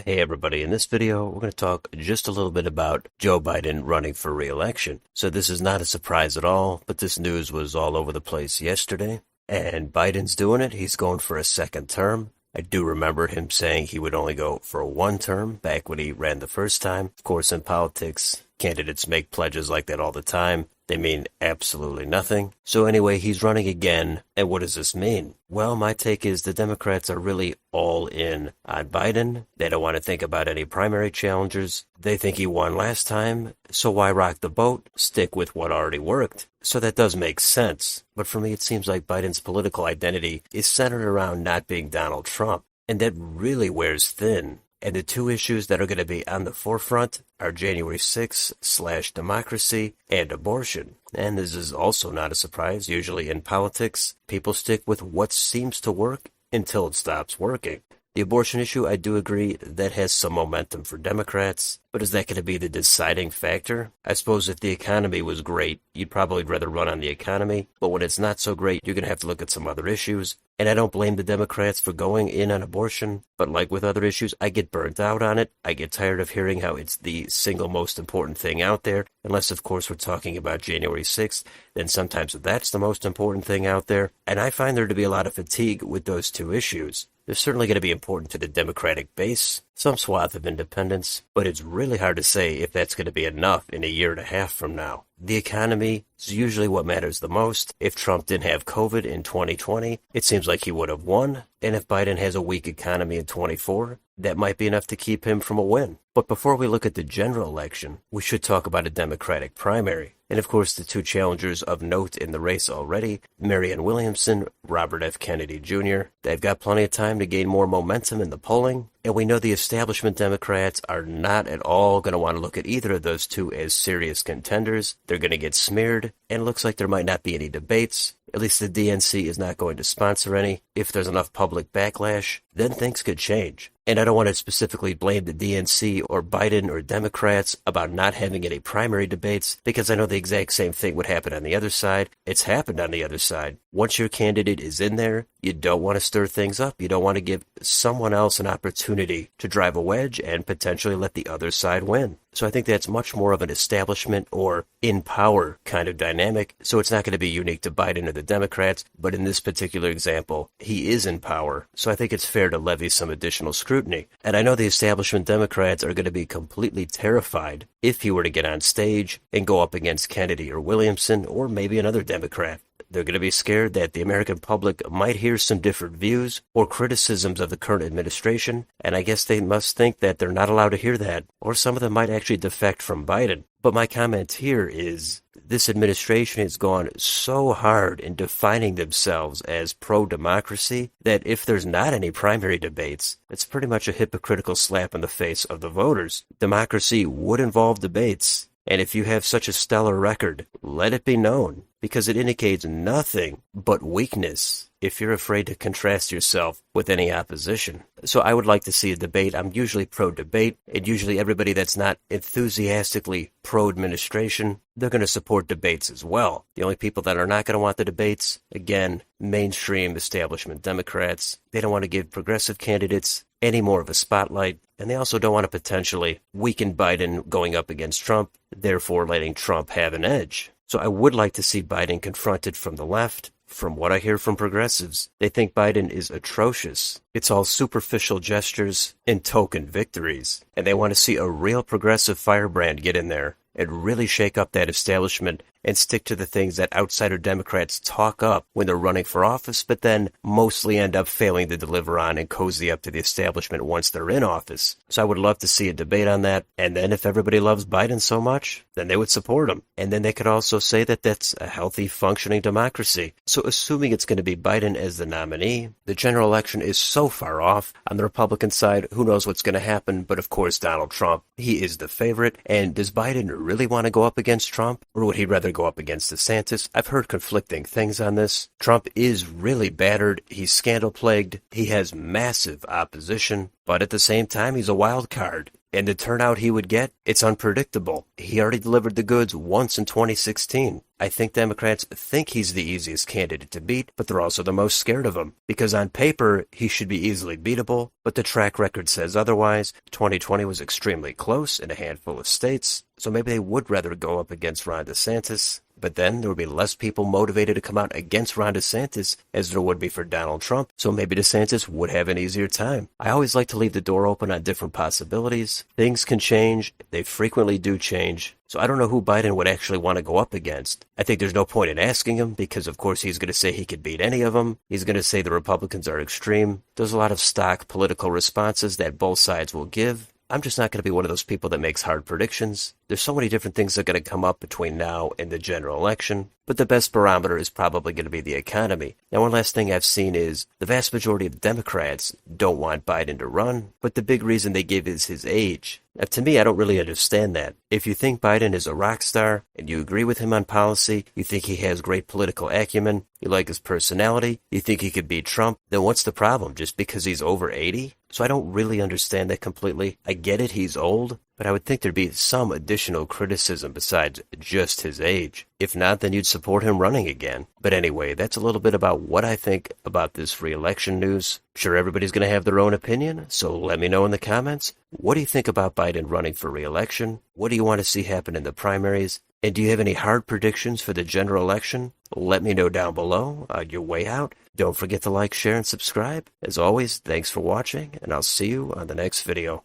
Hey everybody, in this video we're going to talk just a little bit about Joe Biden running for re-election. So this is not a surprise at all, but this news was all over the place yesterday. And Biden's doing it. He's going for a second term. I do remember him saying he would only go for one term back when he ran the first time. Of course, in politics, candidates make pledges like that all the time. They mean absolutely nothing. So anyway, he's running again. And what does this mean? Well, my take is the Democrats are really all in on Biden. They don't want to think about any primary challengers. They think he won last time, so why rock the boat? Stick with what already worked. So that does make sense. But for me, it seems like Biden's political identity is centered around not being Donald Trump. And that really wears thin. And the two issues that are going to be on the forefront are January 6th / democracy and abortion. And this is also not a surprise. Usually in politics, people stick with what seems to work until it stops working. The abortion issue, I do agree, that has some momentum for Democrats, but is that going to be the deciding factor? I suppose if the economy was great, you'd probably rather run on the economy, but when it's not so great, you're going to have to look at some other issues. And I don't blame the Democrats for going in on abortion, but like with other issues, I get burnt out on it. I get tired of hearing how it's the single most important thing out there, unless of course we're talking about January 6th, then sometimes that's the most important thing out there. And I find there to be a lot of fatigue with those two issues. They're certainly going to be important to the Democratic base, some swath of independents, but it's really hard to say if that's going to be enough in a year and a half from now. The economy is usually what matters the most. If Trump didn't have COVID in 2020, it seems like he would have won. And if Biden has a weak economy in 24, that might be enough to keep him from a win. But before we look at the general election, we should talk about a Democratic primary. And of course, the two challengers of note in the race already, Marianne Williamson, Robert F. Kennedy Jr., they've got plenty of time to gain more momentum in the polling. And we know the establishment Democrats are not at all going to want to look at either of those two as serious contenders. They're going to get smeared, and it looks like there might not be any debates. At least the DNC is not going to sponsor any. If there's enough public backlash, then things could change. And I don't want to specifically blame the DNC or Biden or Democrats about not having any primary debates, because I know the exact same thing would happen on the other side. It's happened on the other side. Once your candidate is in there, you don't want to stir things up. You don't want to give someone else an opportunity to drive a wedge and potentially let the other side win. So I think that's much more of an establishment or in power kind of dynamic. So it's not going to be unique to Biden or the Democrats, but in this particular example, he is in power. So I think it's fair to levy some additional scrutiny. And I know the establishment Democrats are going to be completely terrified if he were to get on stage and go up against Kennedy or Williamson or maybe another Democrat. They're going to be scared that the American public might hear some different views or criticisms of the current administration, and I guess they must think that they're not allowed to hear that, or some of them might actually defect from Biden. But my comment here is this administration has gone so hard in defining themselves as pro-democracy that if there's not any primary debates, it's pretty much a hypocritical slap in the face of the voters. Democracy would involve debates. And if you have such a stellar record, let it be known, because it indicates nothing but weakness if you're afraid to contrast yourself with any opposition. So I would like to see a debate. I'm usually pro-debate, and usually everybody that's not enthusiastically pro-administration, they're going to support debates as well. The only people that are not going to want the debates, again, mainstream establishment Democrats. They don't want to give progressive candidates any more of a spotlight, and they also don't want to potentially weaken Biden going up against Trump, therefore letting Trump have an edge. So I would like to see Biden confronted from the left. From what I hear from progressives, they think Biden is atrocious. It's all superficial gestures and token victories, and they want to see a real progressive firebrand get in there and really shake up that establishment and stick to the things that outsider Democrats talk up when they're running for office, but then mostly end up failing to deliver on and cozy up to the establishment once they're in office. So I would love to see a debate on that. And then if everybody loves Biden so much, then they would support him. And then they could also say that that's a healthy, functioning democracy. So assuming it's going to be Biden as the nominee, the general election is so far off. On the Republican side, who knows what's going to happen? But of course, Donald Trump, he is the favorite. And does Biden really want to go up against Trump? Or would he rather go up against DeSantis? I've heard conflicting things on this. Trump is really battered. He's scandal-plagued. He has massive opposition. But at the same time, he's a wild card. And the turnout he would get, it's unpredictable. He already delivered the goods once in 2016. I think Democrats think he's the easiest candidate to beat, but they're also the most scared of him. Because on paper, he should be easily beatable, but the track record says otherwise. 2020 was extremely close in a handful of states, so maybe they would rather go up against Ron DeSantis. But then there would be less people motivated to come out against Ron DeSantis as there would be for Donald Trump, so maybe DeSantis would have an easier time. I always like to leave the door open on different possibilities. Things can change. They frequently do change. So I don't know who Biden would actually want to go up against. I think there's no point in asking him because, of course, he's going to say he could beat any of them. He's going to say the Republicans are extreme. There's a lot of stock political responses that both sides will give. I'm just not going to be one of those people that makes hard predictions. There's so many different things that are going to come up between now and the general election, but the best barometer is probably going to be the economy. Now, one last thing I've seen is the vast majority of Democrats don't want Biden to run, but the big reason they give is his age. Now, to me, I don't really understand that. If you think Biden is a rock star and you agree with him on policy, you think he has great political acumen, you like his personality, you think he could beat Trump, then what's the problem? Just because he's over 80? So I don't really understand that completely. I get it, he's old, but I would think there'd be some additional criticism besides just his age. If not, then you'd support him running again. But anyway, that's a little bit about what I think about this re-election news. I'm sure everybody's going to have their own opinion, so let me know in the comments. What do you think about Biden running for re-election? What do you want to see happen in the primaries? And do you have any hard predictions for the general election? Let me know down below on your way out. Don't forget to like, share, and subscribe. As always, thanks for watching, and I'll see you on the next video.